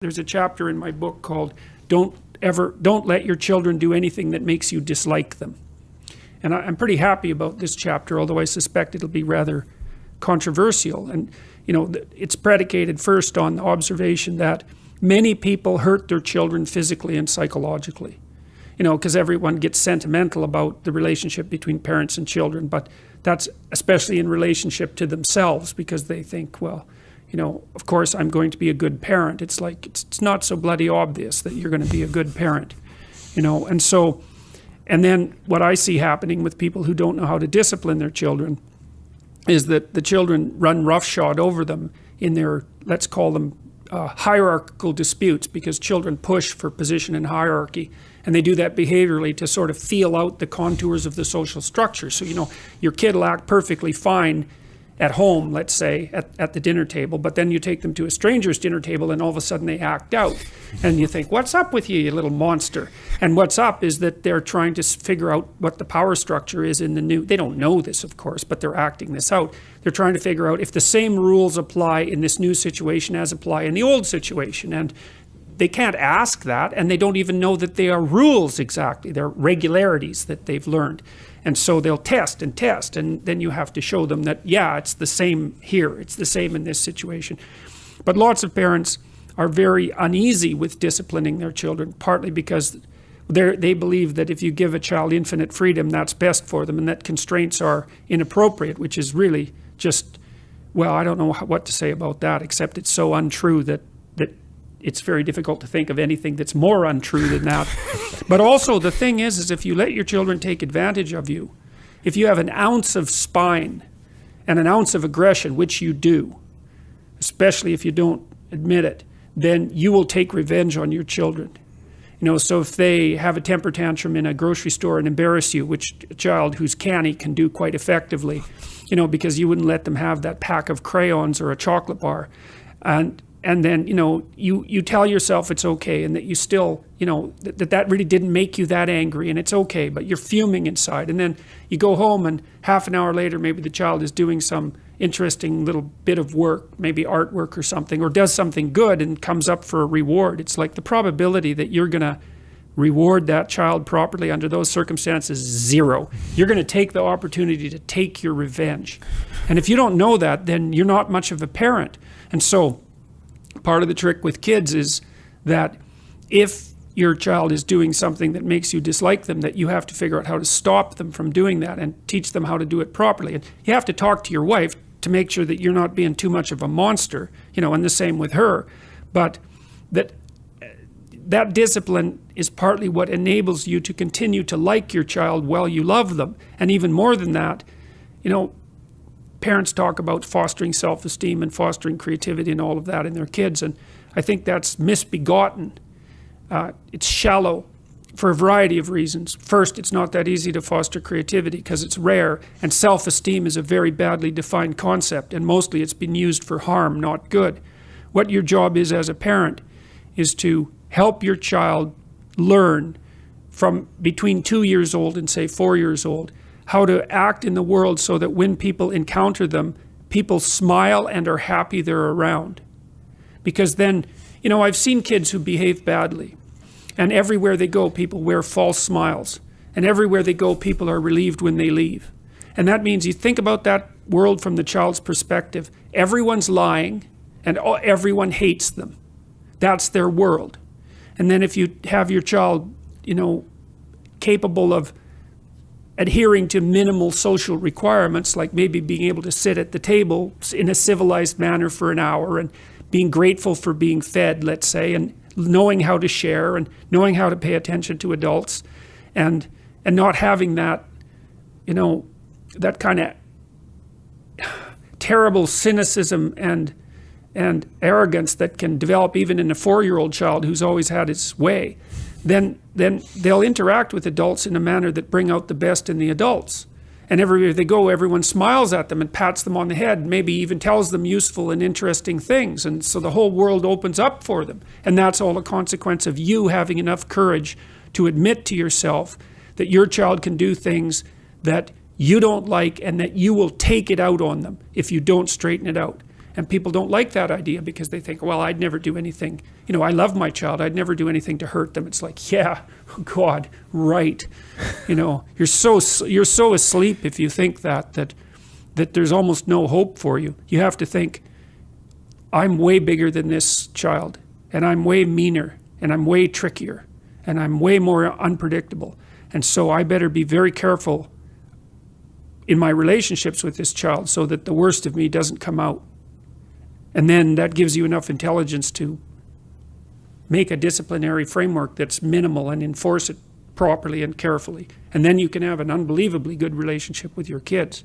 There's a chapter in my book called Don't Let Your Children Do Anything That Makes You Dislike Them. And I'm pretty happy about this chapter, although I suspect it'll be rather controversial. And, it's predicated first on the observation that many people hurt their children physically and psychologically. Because everyone gets sentimental about the relationship between parents and children, but that's especially in relationship to themselves, because they think, well, of course I'm going to be a good parent. It's like, it's not so bloody obvious that you're going to be a good parent, and then what I see happening with people who don't know how to discipline their children is that the children run roughshod over them in their, let's call them hierarchical disputes, because children push for position in hierarchy, and they do that behaviorally to sort of feel out the contours of the social structure. So your kid will act perfectly fine at home, let's say, at the dinner table, but then you take them to a stranger's dinner table and all of a sudden they act out. And you think, what's up with you, you little monster? And what's up is that they're trying to figure out what the power structure is in the new, they don't know this, of course, but they're acting this out. They're trying to figure out if the same rules apply in this new situation as apply in the old situation. And they can't ask that, and they don't even know that they are rules exactly. They're regularities that they've learned. And so they'll test, and then you have to show them that, yeah, it's the same here. It's the same in this situation. But lots of parents are very uneasy with disciplining their children, partly because they believe that if you give a child infinite freedom, that's best for them, and that constraints are inappropriate, which is really just, well, I don't know what to say about that, except it's so untrue that it's very difficult to think of anything that's more untrue than that. But also the thing is if you let your children take advantage of you, if you have an ounce of spine and an ounce of aggression, which you do, especially if you don't admit it, then you will take revenge on your children. So if they have a temper tantrum in a grocery store and embarrass you, which a child who's canny can do quite effectively, because you wouldn't let them have that pack of crayons or a chocolate bar. And then, you tell yourself it's okay, and that you still, that really didn't make you that angry, and it's okay, but you're fuming inside. And then you go home, and half an hour later, maybe the child is doing some interesting little bit of work, maybe artwork or something, or does something good and comes up for a reward. It's like the probability that you're going to reward that child properly under those circumstances is zero. You're going to take the opportunity to take your revenge. And if you don't know that, then you're not much of a parent. And so part of the trick with kids is that if your child is doing something that makes you dislike them, that you have to figure out how to stop them from doing that and teach them how to do it properly. And you have to talk to your wife to make sure that you're not being too much of a monster, and the same with her. But that discipline is partly what enables you to continue to like your child while you love them. And even more than that, parents talk about fostering self-esteem and fostering creativity and all of that in their kids, and I think that's misbegotten. It's shallow for a variety of reasons. First, it's not that easy to foster creativity because it's rare, and self-esteem is a very badly defined concept, and mostly it's been used for harm, not good. What your job is as a parent is to help your child learn from between 2 years old and say 4 years old how to act in the world so that when people encounter them, people smile and are happy they're around. Because then, I've seen kids who behave badly, and everywhere they go, people wear false smiles, and everywhere they go, people are relieved when they leave. And that means you think about that world from the child's perspective. Everyone's lying, and everyone hates them. That's their world. And then if you have your child, capable of adhering to minimal social requirements, like maybe being able to sit at the table in a civilized manner for an hour, and being grateful for being fed, let's say, and knowing how to share and knowing how to pay attention to adults, and not having that, that kind of terrible cynicism and arrogance that can develop even in a 4-year-old child who's always had its way. Then they'll interact with adults in a manner that bring out the best in the adults. And everywhere they go, everyone smiles at them and pats them on the head, maybe even tells them useful and interesting things. And so the whole world opens up for them. And that's all a consequence of you having enough courage to admit to yourself that your child can do things that you don't like, and that you will take it out on them if you don't straighten it out. And people don't like that idea because they think, well, I'd never do anything. You know, I love my child. I'd never do anything to hurt them. It's like, yeah, God, right. You know, you're so asleep if you think that there's almost no hope for you. You have to think, I'm way bigger than this child, and I'm way meaner, and I'm way trickier, and I'm way more unpredictable. And so I better be very careful in my relationships with this child so that the worst of me doesn't come out. And then that gives you enough intelligence to make a disciplinary framework that's minimal and enforce it properly and carefully. And then you can have an unbelievably good relationship with your kids.